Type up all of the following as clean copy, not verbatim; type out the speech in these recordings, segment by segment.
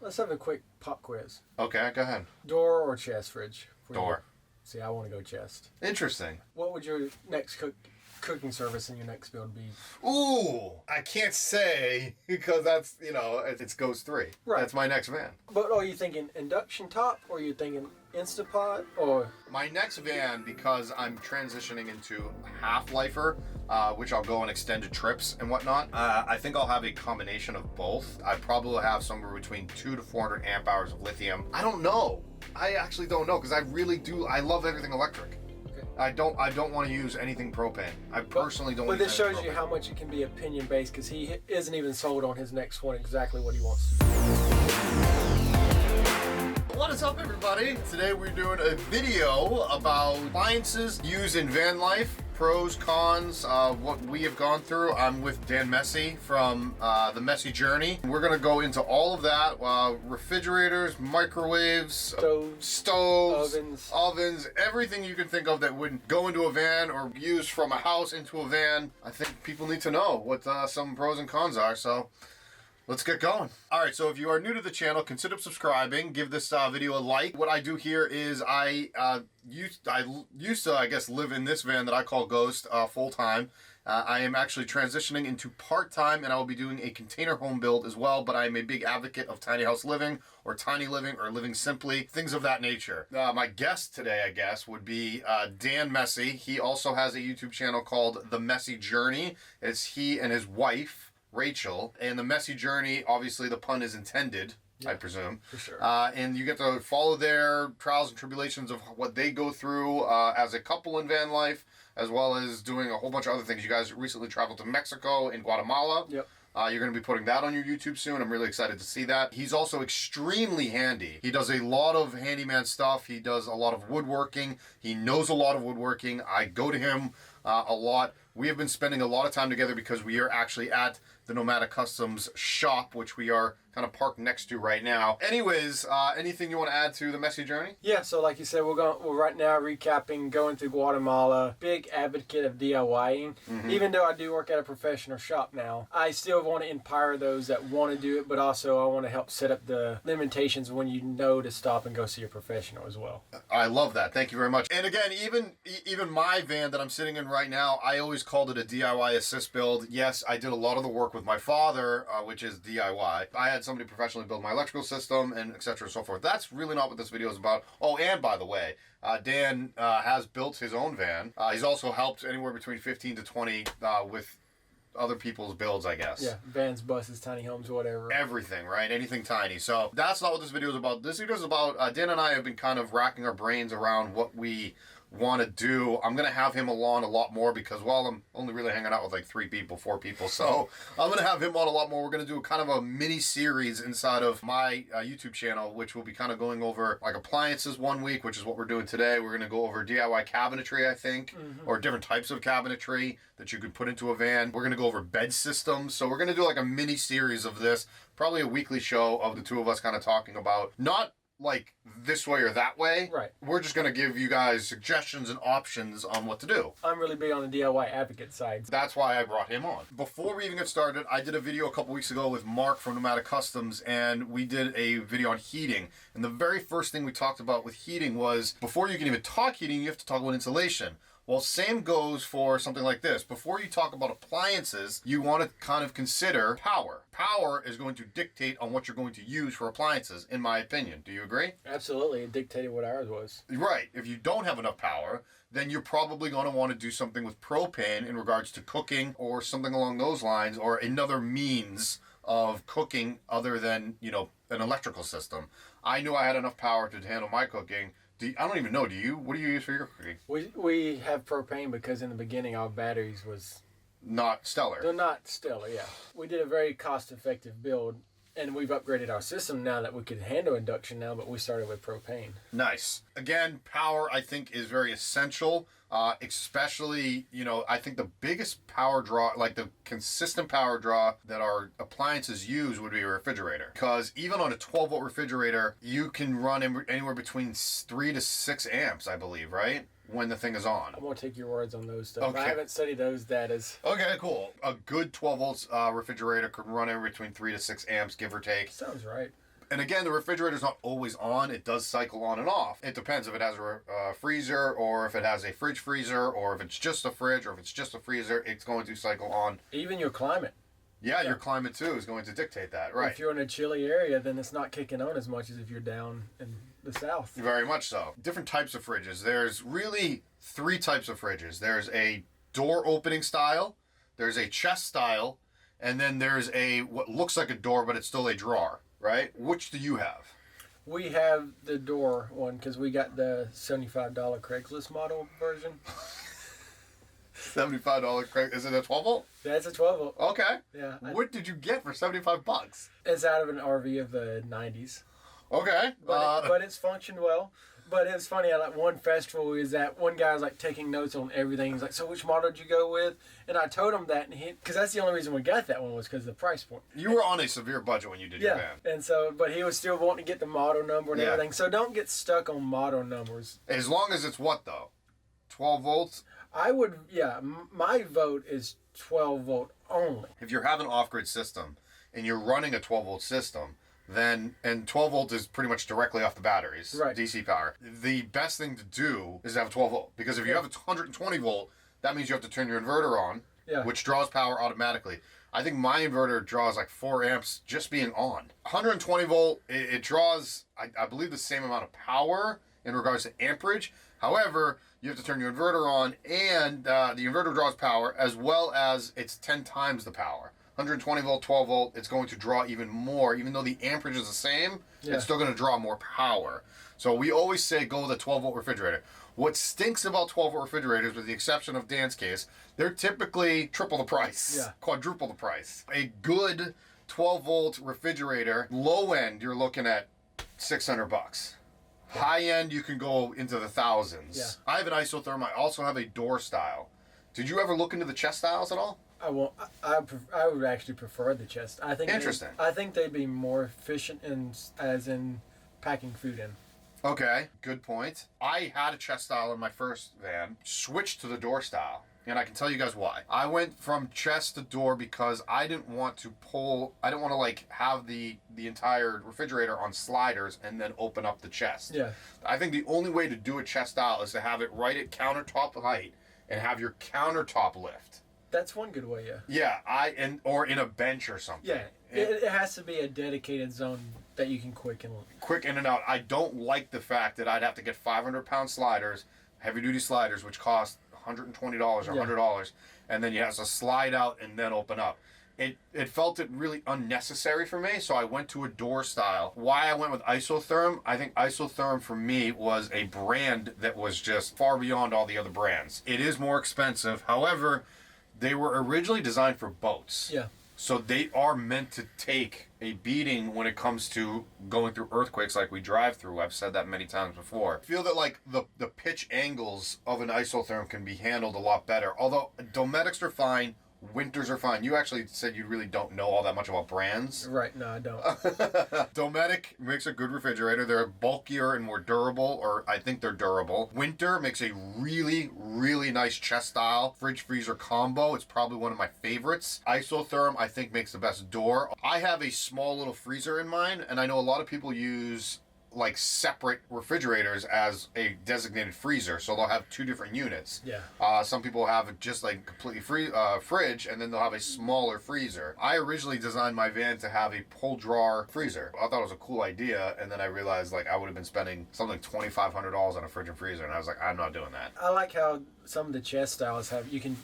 Let's have a quick pop quiz. Okay, go ahead. Door or chest fridge? Door. See, I want to go chest. Interesting. What would your next cooking service in your next build be? Ooh, I can't say because that's, it's Ghost 3. Right. That's my next van. But are you thinking induction top or are you thinking Instapot or? My next van, because I'm transitioning into half-lifer, which I'll go on extended trips and whatnot, I think I'll have a combination of both. I probably have somewhere between 200 to 400 amp hours of lithium. I don't know. I actually don't know because I really do. I love everything electric. Okay. I don't want to use anything propane. I personally don't. But this shows you how much it can be opinion based because he isn't even sold on his next one exactly what he wants to do. What is up, everybody? Today we're doing a video about appliances used in van life, pros, cons, what we have gone through. I'm with Dan Messy from The Messy Journey. We're gonna go into all of that, refrigerators, microwaves, stoves, ovens, everything you can think of that would go into a van or use from a house into a van. I think people need to know what some pros and cons are, so let's get going. All right, so if you are new to the channel, consider subscribing. Give this video a like. What I do here is I used to, I guess, live in this van that I call Ghost full-time. I am actually transitioning into part-time, and I will be doing a container home build as well, but I am a big advocate of tiny house living or tiny living or living simply, things of that nature. My guest today, I guess, would be Dan Messy. He also has a YouTube channel called The Messy Journey. It's he and his wife, Rachel, and The Messy Journey, obviously the pun is intended, yeah, I presume. For sure. And you get to follow their trials and tribulations of what they go through as a couple in van life, as well as doing a whole bunch of other things. You guys recently traveled to Mexico and Guatemala. Yep. You're going to be putting that on your YouTube soon. I'm really excited to see that. He's also extremely handy. He does a lot of handyman stuff. He does a lot of woodworking. He knows a lot of woodworking. I go to him a lot. We have been spending a lot of time together because we are actually at the Nomadic Customs shop, which we are kind of parked next to right now. Anyways, anything you want to add to The Messy Journey? Yeah, so like you said, we're right now recapping going through Guatemala. Big advocate of DIYing. Even though I do work at a professional shop now, I still want to inspire those that want to do it, but also I want to help set up the limitations when you know to stop and go see a professional as well. I love that. Thank you very much. And again, even my van that I'm sitting in right now, I always called it a DIY assist build. Yes, I did a lot of the work with my father, which is DIY. I had somebody professionally build my electrical system and etc. and so forth. That's really not what this video is about. Oh, and by the way, Dan has built his own van. He's also helped anywhere between 15 to 20 with other people's builds, I guess. Yeah, vans, buses, tiny homes, whatever. Everything, right? Anything tiny. So that's not what this video is about. This video is about, Dan and I have been kind of racking our brains around what we want to do. I'm going to have him on a lot more because, well, I'm only really hanging out with like 3 people, 4 people. So I'm going to have him on a lot more. We're going to do kind of a mini series inside of my YouTube channel, which will be kind of going over like appliances one week, which is what we're doing today. We're going to go over DIY cabinetry, I think, or different types of cabinetry that you could put into a van. We're going to go over bed systems. So we're going to do like a mini series of this, probably a weekly show of the two of us kind of talking about not like this way or that way. Right. We're just going to give you guys suggestions and options on what to do. I'm really big on the DIY advocate side. That's why I brought him on. Before we even get started, I did a video a couple weeks ago with Mark from Nomadic Customs, and we did a video on heating. And the very first thing we talked about with heating was, before you can even talk heating, you have to talk about insulation. Well, same goes for something like this. Before you talk about appliances, you want to kind of consider power. Power is going to dictate on what you're going to use for appliances, in my opinion. Do you agree? Absolutely. It dictated what ours was. Right. If you don't have enough power, then you're probably going to want to do something with propane in regards to cooking or something along those lines, or another means of cooking other than, an electrical system. I knew I had enough power to handle my cooking. I don't even know. Do you? What do you use for your cooking? We have propane because in the beginning our batteries was not stellar. They're not stellar, yeah. We did a very cost-effective build, and we've upgraded our system now that we could handle induction now, but we started with propane. Nice. Again, power I think is very essential, especially, I think the biggest power draw, like the consistent power draw that our appliances use would be a refrigerator. Because even on a 12-volt refrigerator, you can run anywhere between 3 to 6 amps, I believe, right? When the thing is on. I'm going to take your words on those stuff. Okay. I haven't studied those data. Okay, cool. A good 12 volts refrigerator could run in between 3 to 6 amps, give or take. Sounds right. And again, the refrigerator's not always on. It does cycle on and off. It depends if it has a freezer or if it has a fridge freezer or if it's just a fridge or if it's just a freezer, it's going to cycle on. Even your climate. Yeah, your climate too is going to dictate that, right? If you're in a chilly area, then it's not kicking on as much as if you're down in the south. Very much so. Different types of fridges. There's really 3 types of fridges. There's a door opening style, there's a chest style, and then there's a what looks like a door, but it's still a drawer, right? Which do you have? We have the door one because we got the $75 Craigslist model version. $75 Craig. Is it a 12 volt? That's a 12 volt. Okay. Yeah. What did you get for $75? It's out of an RV of the 90s. Okay. But it's functioned well. But it was funny, at like one festival we was at, one guy was like taking notes on everything. He's like, so which model did you go with? And I told him that, and because that's the only reason we got that one was because of the price point. You were on a severe budget when you did your van. And so, but he was still wanting to get the model number and everything. So don't get stuck on model numbers. As long as it's what though? 12 volts? I would, my vote is 12 volt only. If you're having an off-grid system and you're running a 12 volt system, then, and 12 volt is pretty much directly off the batteries, right. DC power. The best thing to do is to have a 12 volt, because if you have a 120 volt, that means you have to turn your inverter on, which draws power automatically. I think my inverter draws like 4 amps just being on. 120 volt, it draws, I believe, the same amount of power in regards to amperage. However, you have to turn your inverter on, and the inverter draws power as well as it's 10 times the power. 120 volt, 12 volt, it's going to draw even more. Even though the amperage is the same, it's still going to draw more power. So we always say go with a 12 volt refrigerator. What stinks about 12 volt refrigerators, with the exception of Dan's case, they're typically triple the price, quadruple the price. A good 12 volt refrigerator, low end, you're looking at $600. High end, you can go into the thousands. I have an isotherm. I also have a door style. Did you ever look into the chest styles at all? I won't. I would actually prefer the chest. I think. Interesting. I think they'd be more efficient in packing food in. Okay, good point. I had a chest style in my first van, switched to the door style, and I can tell you guys why. I went from chest to door because I didn't want to like have the entire refrigerator on sliders and then open up the chest. Yeah. I think the only way to do a chest style is to have it right at countertop height and have your countertop lift. That's one good way, Yeah, or in a bench or something. Yeah, it has to be a dedicated zone that you can quick in and out. I don't like the fact that I'd have to get 500-pound sliders, heavy-duty sliders, which cost $120 or $100, and then you have to slide out and then open up. It felt really unnecessary for me, so I went to a door style. Why I went with Isotherm, I think Isotherm for me was a brand that was just far beyond all the other brands. It is more expensive, however, they were originally designed for boats. Yeah. So they are meant to take a beating when it comes to going through earthquakes like we drive through. I've said that many times before. I feel that like the pitch angles of an isotherm can be handled a lot better. Although domestics are fine, winters are fine. You actually said you really don't know all that much about brands. Right, no, I don't. Dometic makes a good refrigerator. They're bulkier and more durable, or I think they're durable. Winter makes a really, really nice chest style fridge freezer combo. It's probably one of my favorites. Isotherm, I think, makes the best door. I have a small little freezer in mine, and I know a lot of people use like separate refrigerators as a designated freezer, so they'll have 2 different units. Yeah. Some people have just like completely free fridge, and then they'll have a smaller freezer. I originally designed my van to have a pull drawer freezer. I thought it was a cool idea, and then I realized like I would have been spending something like $2,500 on a fridge and freezer, and I was like, I'm not doing that. I like how some of the chest styles you can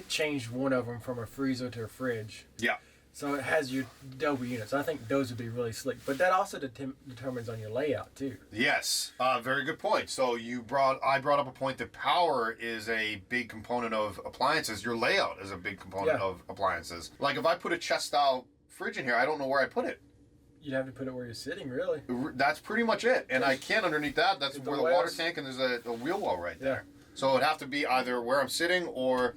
change one of them from a freezer to a fridge. Yeah. So it has your double units. I think those would be really slick. But that also determines on your layout, too. Yes. Very good point. So I brought up a point that power is a big component of appliances. Your layout is a big component of appliances. Like if I put a chest-style fridge in here, I don't know where I put it. You'd have to put it where you're sitting, really. That's pretty much it. And I can't underneath that. That's where the water tank and there's a wheel well right there. So it'd have to be either where I'm sitting or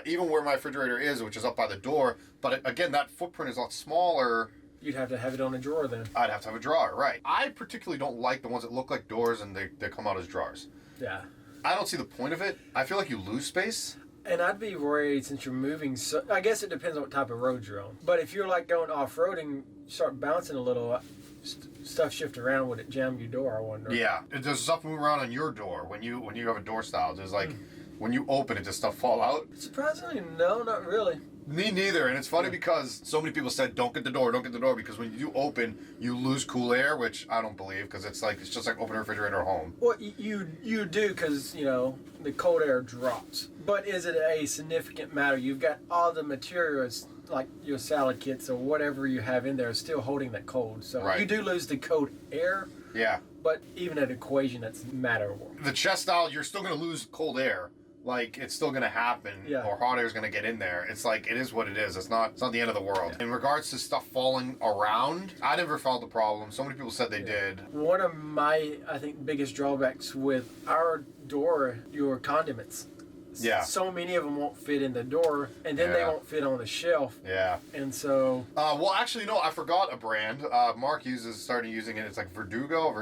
even where my refrigerator is, which is up by the door. But again, that footprint is a lot smaller. You'd have to have it on a drawer then. I'd have to have a drawer, right. I particularly don't like the ones that look like doors and they come out as drawers. Yeah. I don't see the point of it. I feel like you lose space. And I'd be worried since you're moving. I guess it depends on what type of road you're on. But if you're like going off-roading, start bouncing a little, stuff shift around, would it jam your door? I wonder. Yeah, does stuff move around on your door when you have a door style? Does like when you open it, does stuff fall out? Surprisingly, no, not really. Me neither, and it's funny because so many people said don't get the door, because when you open, you lose cool air, which I don't believe because it's just like opening a refrigerator at home. Well, you do because the cold air drops. But is it a significant matter? You've got all the materials like your salad kits or whatever you have in there is still holding that cold. So Right. you do lose the cold air. Yeah. But even at equation, that's matterable. The chest style, you're still going to lose cold air. Like, it's still going to happen, Yeah. or hot air is going to get in there. It's like, it is what it is. It's not the end of the world. Yeah. In regards to stuff falling around, I never felt the problem. So many people said they did. One of my, I think, biggest drawbacks with our door, your condiments. Yeah. So many of them won't fit in the door, and then they won't fit on the shelf. Yeah. And so... well, actually, no, I forgot a brand. Mark started using it. It's like Verdugo,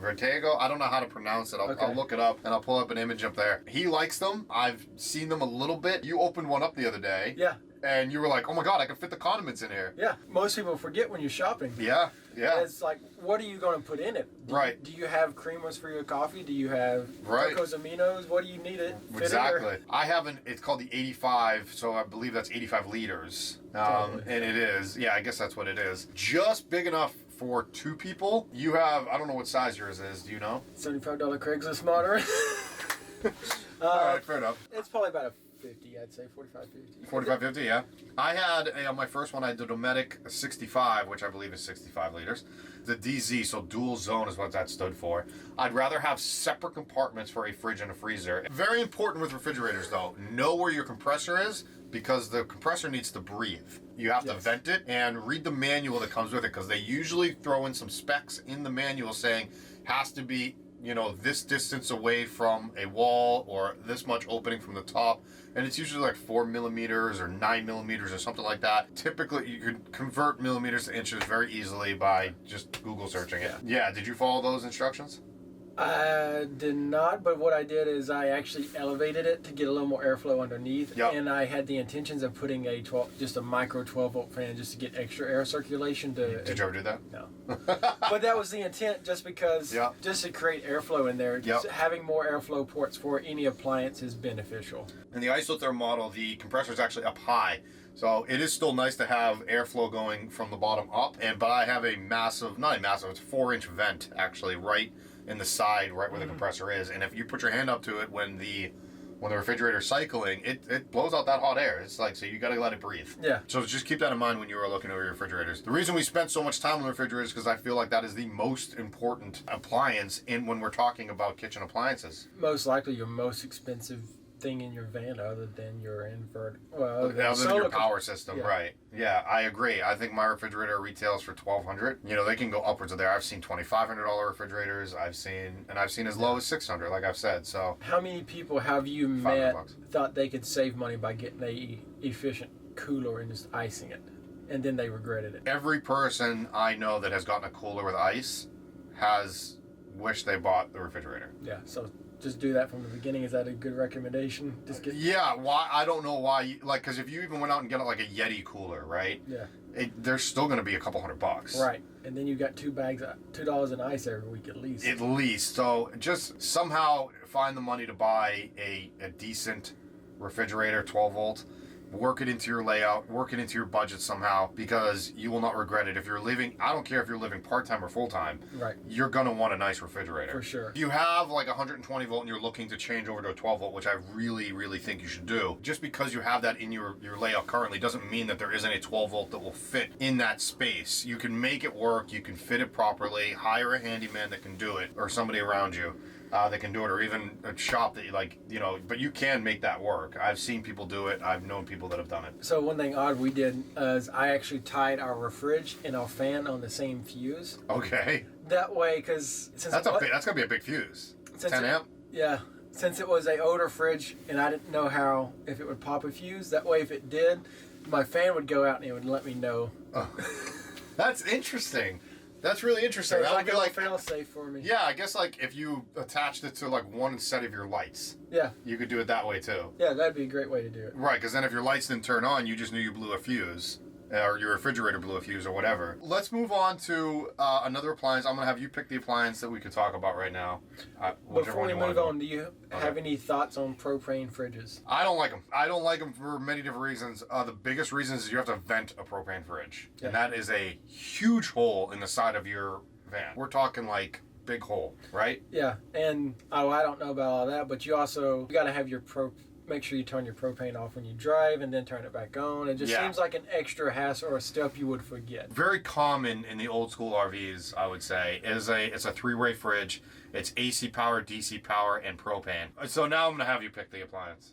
Vertego. I don't know how to pronounce it. I'll look it up, and I'll pull up an image up there. He likes them. I've seen them a little bit. You opened one up the other day. Yeah. And you were like, oh my God, I can fit the condiments in here. Yeah. Most people forget when you're shopping. Yeah. Yeah. It's like, what are you going to put in it? Do you have creamers for your coffee? Do you have Tocos Aminos? What do you need it? Exactly. I have it's called the 85, so I believe that's 85 liters. And it is. Yeah, I guess that's what it is. Just big enough for 2 people. You have, I don't know what size yours is. Do you know? $75 Craigslist model. All right, fair enough. It's probably about a 50, I'd say 45, 50. 45, 50, yeah. I had, on my first one, I had the Dometic 65, which I believe is 65 liters. The DZ, so dual zone is what that stood for. I'd rather have separate compartments for a fridge and a freezer. Very important with refrigerators, though. Know where your compressor is, because the compressor needs to breathe. You have to vent it and read the manual that comes with it, because they usually throw in some specs in the manual saying has to be this distance away from a wall or this much opening from the top. And it's usually like 4 millimeters or 9 millimeters or something like that. Typically, you could convert millimeters to inches very easily by just Google searching it. Yeah, did you follow those instructions? I did not, but what I did is I actually elevated it to get a little more airflow underneath, and I had the intentions of putting just a micro 12-volt fan just to get extra air circulation. Did you ever do that? No. But that was the intent, just because, just to create airflow in there. Just having more airflow ports for any appliance is beneficial. In the isotherm model, the compressor is actually up high. So it is still nice to have airflow going from the bottom up, but I have a massive, not a massive, it's a 4-inch vent actually right in the side, right where the compressor is. And if you put your hand up to it when the refrigerator's cycling, it blows out that hot air. It's like, so you gotta let it breathe. Yeah. So just keep that in mind when you are looking over your refrigerators. The reason we spent so much time on the refrigerators is because I feel like that is the most important appliance when we're talking about kitchen appliances. Most likely your most expensive thing in your van other than your inverter. Well, other than your power system, right. Yeah, I agree. I think my refrigerator retails for $1,200. They can go upwards of there. I've seen $2,500 refrigerators. I've seen as low as $600, like I've said. So how many people have you met thought they could save money by getting a efficient cooler and just icing it, and then they regretted it? Every person I know that has gotten a cooler with ice has wished they bought the refrigerator. Yeah, so just do that from the beginning. Is that a good recommendation? Yeah, why? I don't know why. Because if you even went out and get like a Yeti cooler, right? Yeah. There's still going to be a couple $100. Right, and then you got $2 in ice every week at least. At least. So just somehow find the money to buy a decent refrigerator, 12-volt. Work it into your layout, work it into your budget somehow, because you will not regret it. If you're living, I don't care if you're living part-time or full-time, you're going to want a nice refrigerator. For sure. If you have like 120 volt and you're looking to change over to a 12 volt, which I really, really think you should do, just because you have that in your layout currently doesn't mean that there isn't a 12 volt that will fit in that space. You can make it work, you can fit it properly, hire a handyman that can do it, or somebody around you that can do it, or even a shop that you like, but you can make that work. I've seen people do it. I've known people that have done it. So one thing odd we did is I actually tied our fridge and our fan on the same fuse. Okay. That way, because that's gonna be a big fuse. 10 amp. Yeah. Since it was an older fridge and I didn't know if it would pop a fuse, that way if it did, my fan would go out and it would let me know. Oh. That's interesting. That's really interesting. So it's that like would be like fail safe for me. Yeah, I guess like if you attached it to like one set of your lights. Yeah. You could do it that way too. Yeah, that'd be a great way to do it. Right, because then if your lights didn't turn on, you just knew you blew a fuse. or your refrigerator blew a fuse or whatever. Let's move on to another appliance. I'm gonna have you pick the appliance that we could talk about right now. Before we move on, do you have any thoughts on propane fridges? I don't like them. I don't like them for many different reasons. The biggest reason is you have to vent a propane fridge, and that is a huge hole in the side of your van. We're talking like big hole, right? Yeah, and I don't know about all that, but you got to have your make sure you turn your propane off when you drive and then turn it back on. It just seems like an extra hassle or a step you would forget. Very common in the old school RVs, I would say, it's a three-way fridge. It's AC power, DC power, and propane. So now I'm going to have you pick the appliance.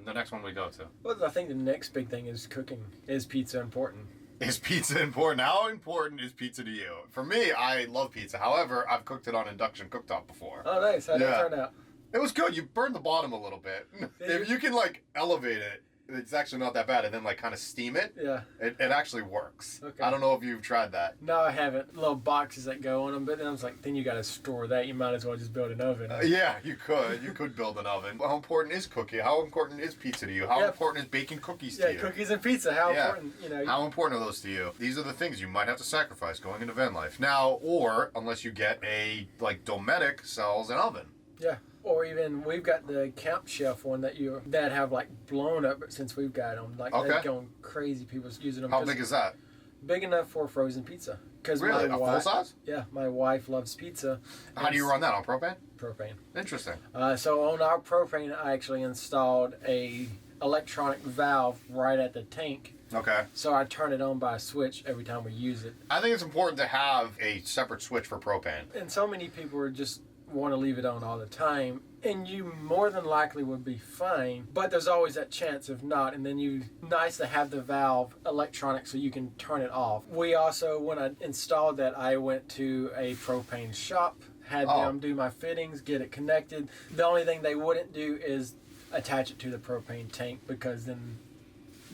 The next one we go to. Well, I think the next big thing is cooking. Is pizza important? Is pizza important? How important is pizza to you? For me, I love pizza. However, I've cooked it on Induction cooktop before. Oh, nice. How did it turn out? It was good. You burned the bottom a little bit. If you can like elevate it, it's actually not that bad. And then like kind of steam it. Yeah. It actually works. Okay. I don't know if you've tried that. No, I haven't. Little boxes that go on them, but then I was like, then you got to store that. You might as well just build an oven. Yeah, you could. You could build an oven. How important is cooking? How important is pizza to you? How important is baking cookies to you? Yeah, cookies and pizza. How important, How important are those to you? These are the things you might have to sacrifice going into van life. Now, or unless you get a, like, Dometic sells an oven. Yeah. Or even we've got the Camp Chef one that have like blown up since we've got them. Like they've gone crazy. People's using them. How big is that? Big enough for frozen pizza. Really? A full size? Yeah, my wife loves pizza. How do you run that, on propane? Propane. Interesting. So on our propane, I actually installed a electronic valve right at the tank. Okay. So I turn it on by a switch every time we use it. I think it's important to have a separate switch for propane. And so many people are just want to leave it on all the time, and you more than likely would be fine, but there's always that chance of not, and then nice to have the valve electronic so you can turn it off. We also, when I installed that, I went to a propane shop, had them do my fittings, get it connected. The only thing they wouldn't do is attach it to the propane tank, because then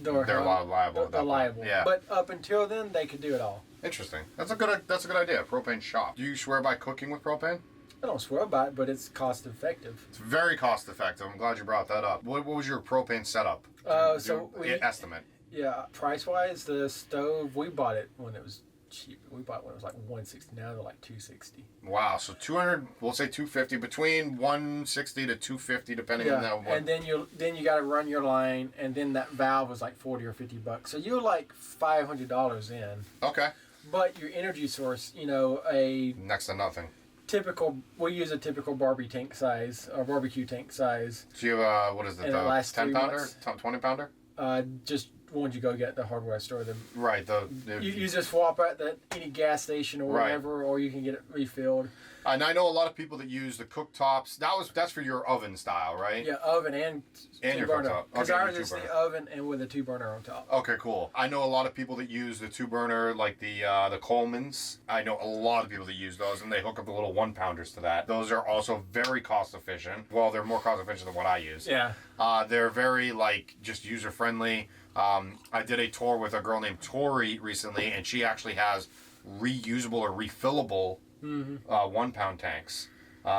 they're liable. They're liable. Yeah. But up until then, they could do it all. Interesting. That's a good idea. Propane shop. Do you swear by cooking with propane? I don't swear by it, but it's cost effective. It's very cost effective. I'm glad you brought that up. What was your propane setup? Estimate. Yeah, price wise, the stove, we bought it when it was cheap. We bought it when it was like $160. Now they're like $260. Wow, so 200. We'll say 250, between 160 to 250, depending on that one. And then you got to run your line, and then that valve was like $40 or $50. So you're like $500 in. Okay. But your energy source, next to nothing. We use a typical barbecue tank size, or barbecue tank size. So you have, what is it, the 10 pounder, 20 pounder? Just ones you go get at the hardware store. Right. You just swap at any gas station or whatever, or you can get it refilled. And I know a lot of people that use the cooktops. That's for your oven style, right? Yeah, oven and your burner. cooktop. Because ours is the oven and with a 2-burner on top. Okay, cool. I know a lot of people that use the 2-burner, like the Colemans. I know a lot of people that use those, and they hook up the little 1-pounders to that. Those are also very cost efficient. Well, they're more cost efficient than what I use. Yeah. They're very just user friendly. I did a tour with a girl named Tori recently, and she actually has reusable or refillable 1-pound tanks.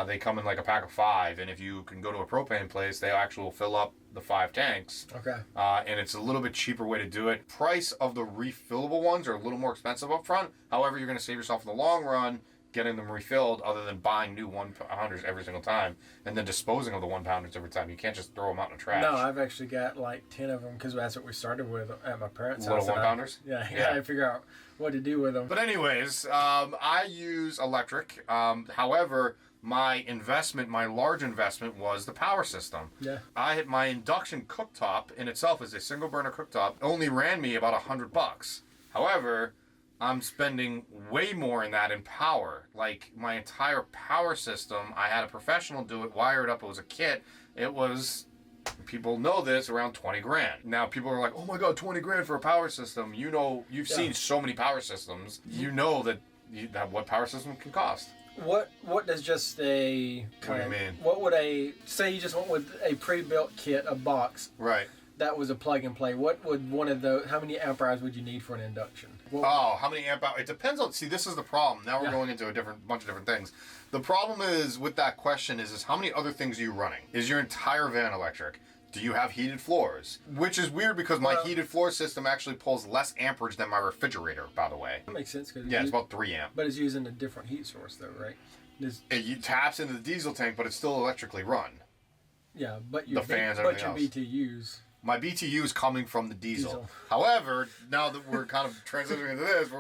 They come in like a pack of 5, and if you can go to a propane place, they actually will fill up the 5 tanks. Okay. And it's a little bit cheaper way to do it. Price of the refillable ones are a little more expensive up front. However, you're going to save yourself in the long run getting them refilled, other than buying new 1-pounders every single time and then disposing of the 1-pounders every time. You can't just throw them out in the trash. No, I've actually got like 10 of them, because that's what we started with at my parents' house. Little 1-pounders? Yeah, I gotta figure out what to do with them. But anyways, I use electric. However, my large investment was the power system. Yeah. My Induction cooktop in itself is a single burner cooktop. Only ran me about $100. However, I'm spending way more in that in power. Like, my entire power system, I had a professional do it, wired up. It was a kit. It was, people know this, around 20 grand. Now people are like, oh my God, 20 grand for a power system. You've seen so many power systems. You know that what power system can cost. What does just a What do you mean? What would say you just went with a pre-built kit, a box? Right. That was a plug and play. What would one of those? How many amp hours would you need for an induction? How many amp hours? It depends on. See, this is the problem. Now we're going into a bunch of different things. The problem is with that question is how many other things are you running? Is your entire van electric? Do you have heated floors? Which is weird because my heated floor system actually pulls less amperage than my refrigerator, by the way. That makes sense. Yeah, it's about 3 amp. But it's using a different heat source though, right? It taps into the diesel tank, but it's still electrically run. Yeah, but your the fans, but your else. BTUs. My BTU is coming from the diesel. However, now that we're kind of transitioning into this,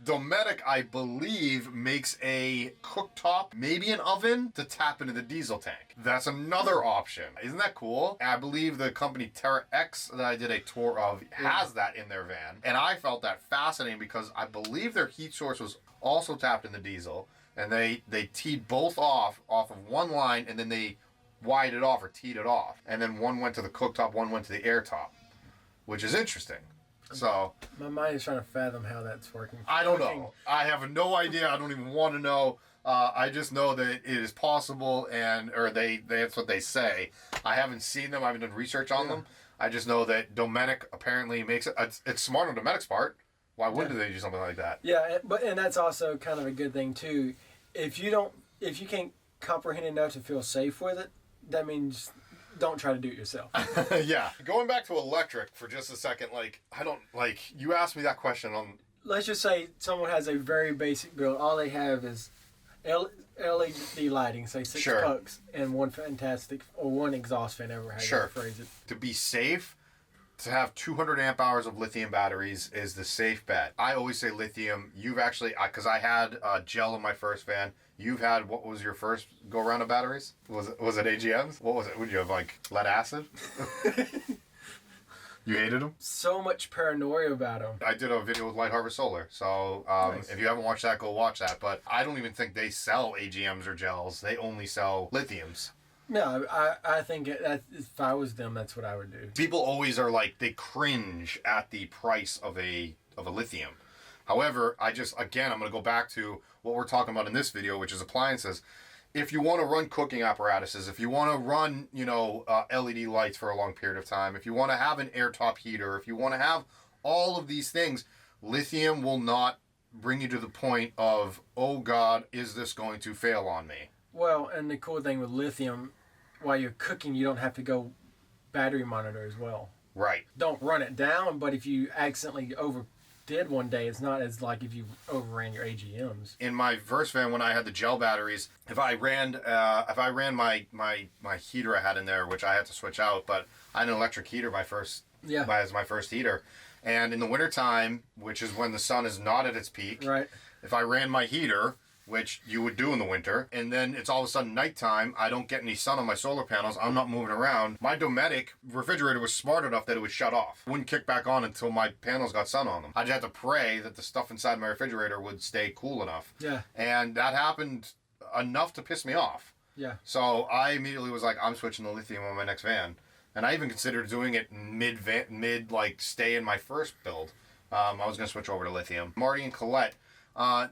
Dometic, I believe, makes a cooktop, maybe an oven, to tap into the diesel tank. That's another option. Isn't that cool? I believe the company Terra X that I did a tour of has that in their van. And I felt that fascinating because I believe their heat source was also tapped in the diesel. And they teed both off of one line, and then they wired it off or teed it off. And then one went to the cooktop, one went to the air top, which is interesting. So my mind is trying to fathom how that's working. I don't know. I have no idea. I don't even want to know. I just know that it is possible, or that's what they say. I haven't seen them. I haven't done research on them. I just know that Dometic apparently makes it. It's smart on Dometic's part. Why wouldn't they do something like that? Yeah, and that's also kind of a good thing too. If you can't comprehend enough to feel safe with it, that means don't try to do it yourself. Yeah. Going back to electric for just a second, you asked me that question on. Let's just say someone has a very basic build. All they have is LED lighting, say 6 pucks, and one exhaust fan, however you phrase it. To be safe, to have 200 amp hours of lithium batteries is the safe bet. I always say lithium. You've actually, because I had gel in my first van. You've had, what was your first go around of batteries? Was it AGMs? What was it? Would you have lead acid? You hated them? So much paranoia about them. I did a video with Light Harvest Solar, so nice. If you haven't watched that, go watch that. But I don't even think they sell AGMs or gels. They only sell lithiums. No, I think that if I was them, that's what I would do. People always are they cringe at the price of a lithium. However, I'm going to go back to what we're talking about in this video, which is appliances. If you want to run cooking apparatuses, if you want to run, LED lights for a long period of time, if you want to have an air top heater, if you want to have all of these things, lithium will not bring you to the point of, oh God, is this going to fail on me? Well, and the cool thing with lithium, while you're cooking, you don't have to go battery monitor as well. Right. Don't run it down, but if you accidentally overdid one day, it's not as like if you overran your AGMs. In my first van, when I had the gel batteries, if I ran my heater I had in there, which I had to switch out, but I had an electric heater as my first heater. And in the wintertime, which is when the sun is not at its peak, right. If I ran my heater, which you would do in the winter, and then it's all of a sudden nighttime, I don't get any sun on my solar panels, I'm not moving around, my Dometic refrigerator was smart enough that it would shut off. It wouldn't kick back on until my panels got sun on them. I just had to pray that the stuff inside my refrigerator would stay cool enough. Yeah. And that happened enough to piss me off. Yeah. So I immediately was like, I'm switching to lithium on my next van. And I even considered doing it mid stay in my first build. I was going to switch over to lithium. Marty and Colette,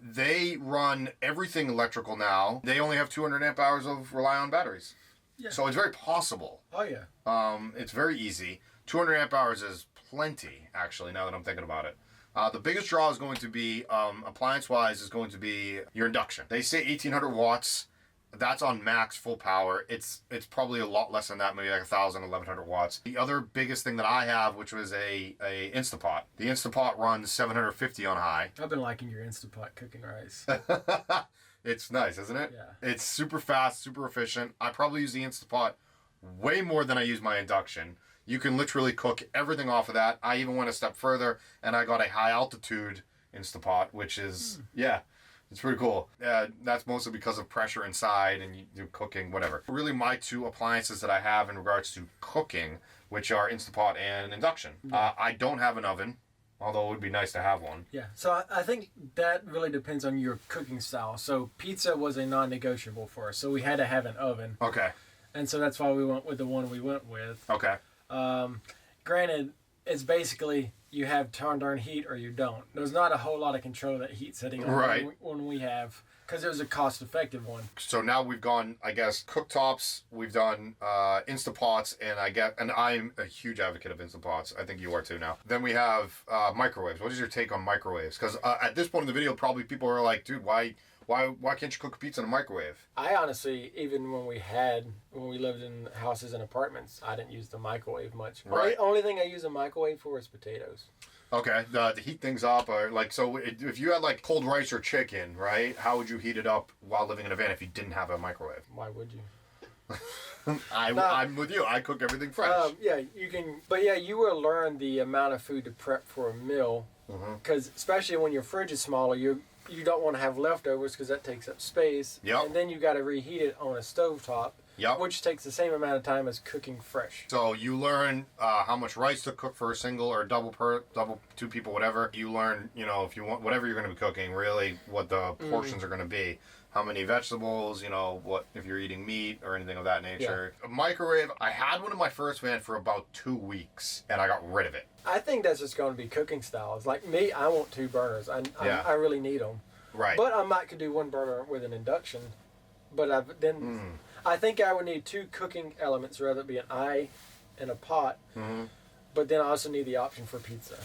they run everything electrical now. They only have 200 amp hours of rely-on batteries. Yeah. So it's very possible. Oh, yeah. It's very easy. 200 amp hours is plenty, actually, now that I'm thinking about it. The biggest draw is going to be, appliance-wise, is going to be your induction. They say 1,800 watts. That's on max full power. It's probably a lot less than that, maybe 1,000, 1,100 watts. The other biggest thing that I have, which was a Instapot. The Instapot runs 750 on high. I've been liking your Instapot cooking rice. It's nice, isn't it? Yeah. It's super fast, super efficient. I probably use the Instapot way more than I use my induction. You can literally cook everything off of that. I even went a step further, and I got a high altitude Instapot, which is, it's pretty cool. That's mostly because of pressure inside and you do cooking, whatever. Really my two appliances that I have in regards to cooking, which are Instapot and Induction. I don't have an oven, although it would be nice to have one. Yeah, so I think that really depends on your cooking style. So pizza was a non-negotiable for us, so we had to have an oven. Okay. And so that's why we went with the one we went with. Okay. Granted, it's basically you have turn darn heat or you don't. There's not a whole lot of control of that heat setting on when we have, because it was a cost-effective one. So now we've gone, I guess, cooktops. We've done Instapots, and I'm a huge advocate of Instapots. I think you are too now. Then we have microwaves. What is your take on microwaves? Because at this point in the video, probably people are like, dude, why Why can't you cook pizza in a microwave? I honestly, even when we lived in houses and apartments, I didn't use the microwave much. Right. Only thing I use a microwave for is potatoes. Okay, to heat things up, or like, so if you had like cold rice or chicken, right? How would you heat it up while living in a van if you didn't have a microwave? Why would you? I'm with you. I cook everything fresh. Yeah, you can. But yeah, you will learn the amount of food to prep for a meal, because especially when your fridge is smaller, you don't want to have leftovers because that takes up space. Yep. And then you got to reheat it on a stovetop. Yep. Which takes the same amount of time as cooking fresh. So you learn how much rice to cook for a single or double, two people, whatever. You learn, if you want, whatever you're going to be cooking, really what the portions are going to be. How many vegetables, what if you're eating meat or anything of that nature. Yeah. A microwave, I had one in my first van for about 2 weeks, and I got rid of it. I think that's just going to be cooking styles. Like me, I want 2 burners. I really need them. Right. But I might could do 1 burner with an induction. But I think I would need 2 cooking elements, rather it be an eye and a pot. But then I also need the option for pizza.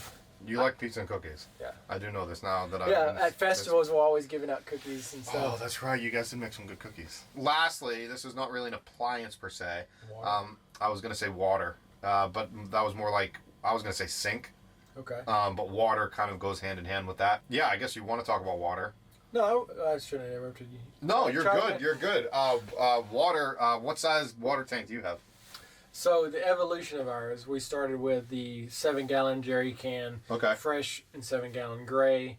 You like pizza and cookies? Yeah. I do know this now that I've been... at festivals we're always giving out cookies and stuff. Oh, that's right. You guys did make some good cookies. Lastly, this is not really an appliance per se. I was going to say water, but that was more like, I was going to say sink. Okay. But water kind of goes hand in hand with that. Yeah, I guess you want to talk about water. No, I shouldn't have interrupted you. No, you're good. You're good. Water, what size water tank do you have? So the evolution of ours, we started with the 7-gallon jerry can, fresh and 7-gallon gray,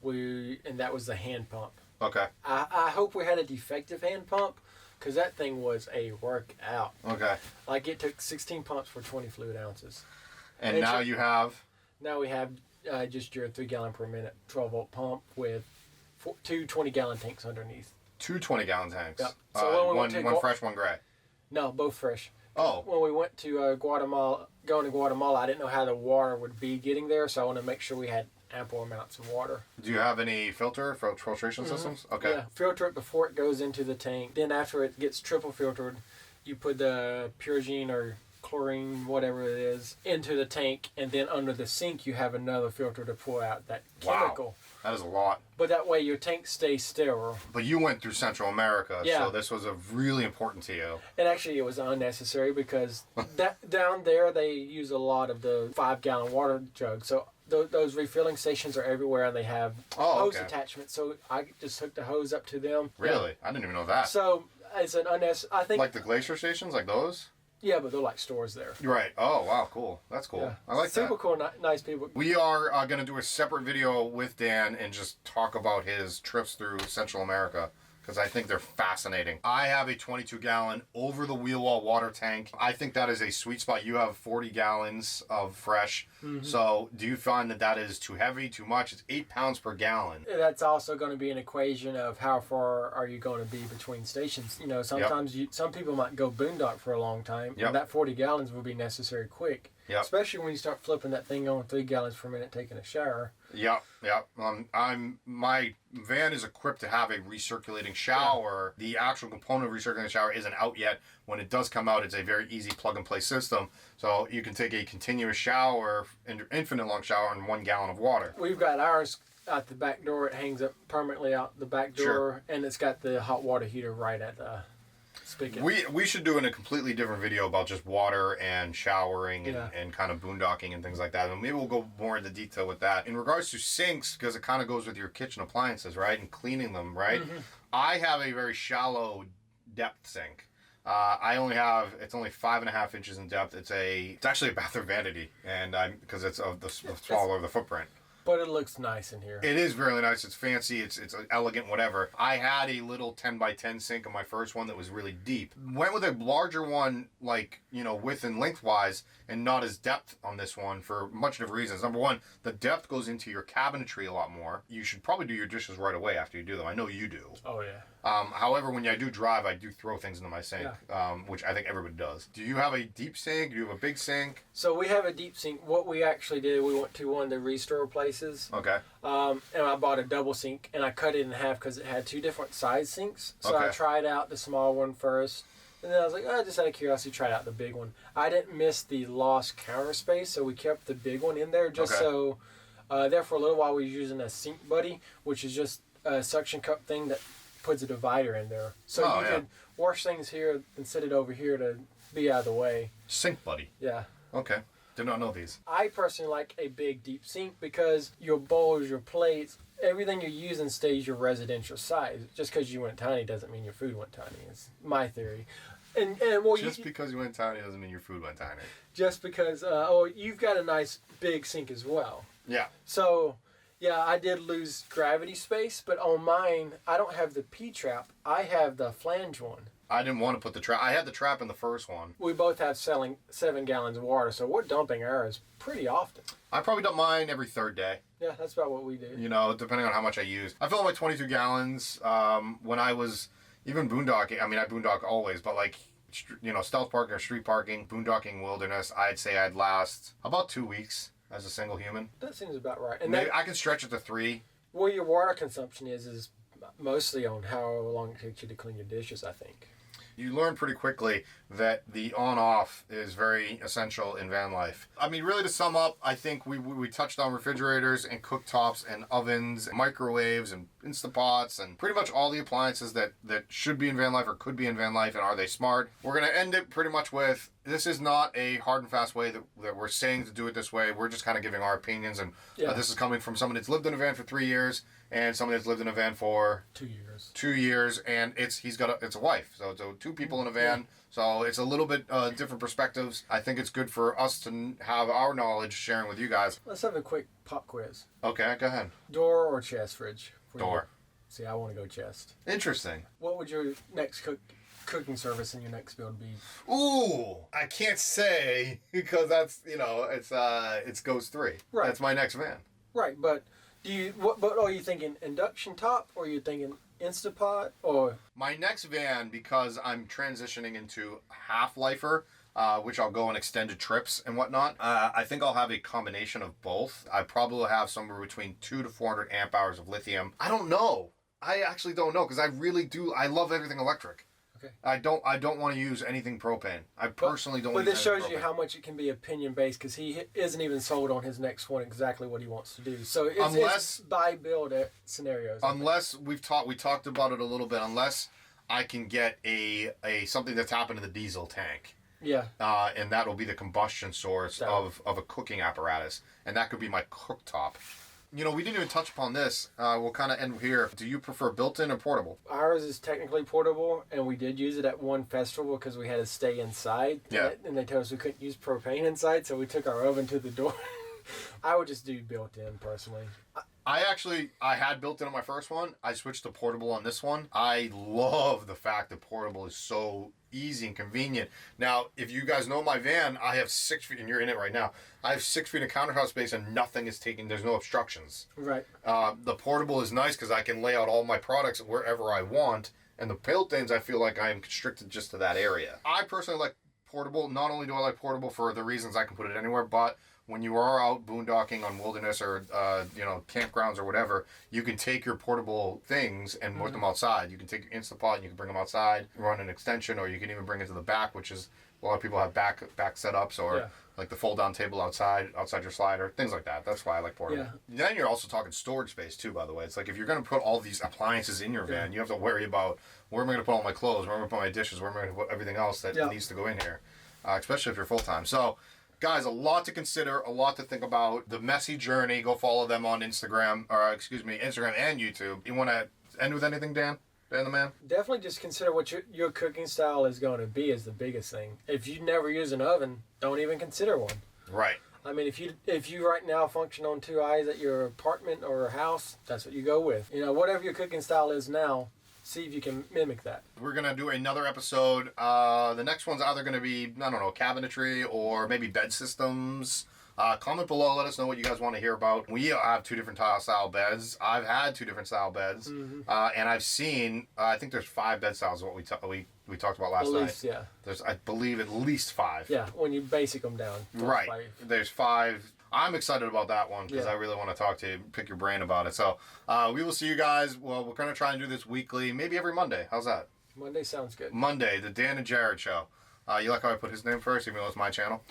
and that was the hand pump. Okay. I hope we had a defective hand pump, because that thing was a workout. Okay. Like it took 16 pumps for 20 fluid ounces. And now you have? Now we have just your 3-gallon per minute 12-volt pump with 2 20-gallon tanks underneath. 2 20-gallon tanks? Yep. So one fresh, one gray? No, both fresh. Oh. When we went to Guatemala, I didn't know how the water would be getting there, so I wanted to make sure we had ample amounts of water. Do you have any filtration systems? Okay. Yeah, filter it before it goes into the tank. Then after it gets triple filtered, you put the Purgine or chlorine, whatever it is, into the tank, and then under the sink you have another filter to pull out that chemical. Wow. That is a lot. But that way your tank stays sterile. But you went through Central America, so this was really important to you. And actually it was unnecessary because down there they use a lot of the 5-gallon water jugs. So those refilling stations are everywhere, and they have hose attachments. So I just hooked the hose up to them. Really? I didn't even know that. So it's an unnecessary... I think... Like the glacier stations, like those? Yeah, but they're like stores there. Right. Oh, wow, cool. That's cool. Yeah. I like that. Super cool, nice people. We are going to do a separate video with Dan and just talk about his trips through Central America, because I think they're fascinating. I have a 22-gallon over-the-wheel wall water tank. I think that is a sweet spot. You have 40 gallons of fresh. So do you find that is too heavy, too much? It's 8 pounds per gallon. That's also going to be an equation of how far are you going to be between stations. Sometimes some people might go boondock for a long time, and that 40 gallons will be necessary quick. Especially when you start flipping that thing on 3 gallons per minute taking a shower. My van is equipped to have a recirculating shower. The actual component of recirculating shower isn't out yet. When it does come out, it's a very easy plug-and-play system. So you can take a continuous shower, infinite long shower, in 1 gallon of water. We've got ours out the back door. It hangs up permanently out the back door, and it's got the hot water heater right at the spigot. We should do a completely different video about just water and showering and kind of boondocking and things like that. And maybe we'll go more into detail with that. In regards to sinks, because it kind of goes with your kitchen appliances, right? And cleaning them, right? I have a very shallow depth sink. It's only 5.5 inches in depth. It's actually a bathroom vanity, and because it's of the smaller of the footprint. But it looks nice in here. It is really nice. It's fancy. It's elegant, whatever. I had a little 10x10 sink in my first one that was really deep. Went with a larger one, width and lengthwise, and not as depth on this one for much different reasons. Number one, the depth goes into your cabinetry a lot more. You should probably do your dishes right away after you do them. I know you do. Oh, yeah. However, when I do drive, I do throw things into my sink, which I think everybody does. Do you have a deep sink? Do you have a big sink? So we have a deep sink. What we actually did, we went to one of the restore places. Okay. And I bought a double sink, and I cut it in half because it had 2 different size sinks. So I tried out the small one first. And then I was like, just out of curiosity, try out the big one. I didn't miss the lost counter space, so we kept the big one in there just so... there for a little while we were using a sink buddy, which is just suction cup thing that puts a divider in there. So you could wash things here and set it over here to be out of the way. Sink buddy. Yeah. Okay. Did not know these. I personally like a big deep sink because your bowls, your plates, everything you're using stays your residential size. Just because you went tiny doesn't mean your food went tiny. It's my theory. And well, because you went tiny doesn't mean your food went tiny. Just because you've got a nice big sink as well. Yeah. So yeah, I did lose gravity space, but on mine I don't have the P-trap. I have the flange one. I didn't want to put the trap. I had the trap in the first one. We both have 7 gallons of water, so we're dumping ours pretty often. I probably dump mine every third day. Yeah, that's about what we do. You know, depending on how much I use. I fill my 22 gallons when I was even boondocking. I mean, I boondock always, but like, you know, stealth parking or street parking, boondocking wilderness, I'd say I'd last about 2 weeks as a single human. That seems about right. And maybe I can stretch it to 3. Where your water consumption is mostly on how long it takes you to clean your dishes, I think. You learn pretty quickly that the on-off is very essential in van life. I mean, really to sum up, I think we touched on refrigerators and cooktops and ovens, and microwaves and Instapots and pretty much all the appliances that should be in van life or could be in van life, and are they smart? We're going to end it pretty much with, this is not a hard and fast way that we're saying to do it this way. We're just kind of giving our opinions, and this is coming from someone that's lived in a van for 3 years and somebody that's lived in a van for 2 years. 2 years, and it's a wife, so 2 people in a van. So it's a little bit different perspectives. I think it's good for us to have our knowledge sharing with you guys. Let's have a quick pop quiz. Okay, go ahead. Door or chest fridge? Door. See, I want to go chest. Interesting. What would your next cooking service in your next build be? Ooh, I can't say because that's, you know, it's Ghost 3. Right. That's my next van. Right, but what are you thinking? Induction top, or are you thinking Instapot, or my next van, because I'm transitioning into half-lifer, which I'll go on extended trips and whatnot. I think I'll have a combination of both. I probably will have somewhere between 200 to 400 amp hours of lithium. I don't know. I actually don't know because I really do. I love everything electric. Okay. I don't want to use anything propane. I personally don't. But this shows you how much it can be opinion based, because he isn't even sold on his next one exactly what he wants to do. So it's buy build scenarios. Unless we talked about it a little bit. Unless I can get a something that's happened in the diesel tank. Yeah. And that will be the combustion source of a cooking apparatus, and that could be my cooktop. You know, we didn't even touch upon this. We'll kind of end here. Do you prefer built-in or portable? Ours is technically portable, and we did use it at one festival because we had to stay inside. Yeah. And they told us we couldn't use propane inside, so we took our oven to the door. I would just do built-in, personally. I had built-in on my first one. I switched to portable on this one. I love the fact that portable is so easy and convenient. Now, if you guys know my van, I have 6 feet, and you're in it right now. I have 6 feet of countertop space, and nothing is taking. There's no obstructions. Right. The portable is nice because I can lay out all my products wherever I want, and the built-ins, I feel like I am constricted just to that area. I personally like portable. Not only do I like portable for the reasons I can put it anywhere, but when you are out boondocking on wilderness or campgrounds or whatever, you can take your portable things and put them outside. You can take your Instapot and you can bring them outside, run an extension, or you can even bring it to the back, which is a lot of people have back setups, or like the fold down table outside your slider, things like that. That's why I like portable. Yeah. Then you're also talking storage space too, by the way. It's like if you're going to put all these appliances in your van, you have to worry about where am I going to put all my clothes, where am I going to put my dishes, where am I going to put everything else that needs to go in here, especially if you're full time. So, guys, a lot to consider, a lot to think about. The Messy Journey, go follow them on Instagram and YouTube. You want to end with anything, Dan? Dan the man? Definitely just consider what your cooking style is going to be is the biggest thing. If you never use an oven, don't even consider one. Right. I mean, if you right now function on 2 eyes at your apartment or house, that's what you go with. You know, whatever your cooking style is now, see if you can mimic that. We're going to do another episode. The next one's either going to be, I don't know, cabinetry or maybe bed systems. Comment below. Let us know what you guys want to hear about. We have 2 different style beds. I've had 2 different style beds. Mm-hmm. And I've seen, I think there's 5 bed styles, what we talked about last night. At least, yeah. There's, I believe, at least 5. Yeah, when you basic them down. Right. 5. There's 5. I'm excited about that one because I really want to talk to you, pick your brain about it. So we will see you guys. Well, we're going to try and do this weekly, maybe every Monday. How's that? Monday sounds good. Monday, the Dan and Jarrod show. You like how I put his name first, even though it's my channel?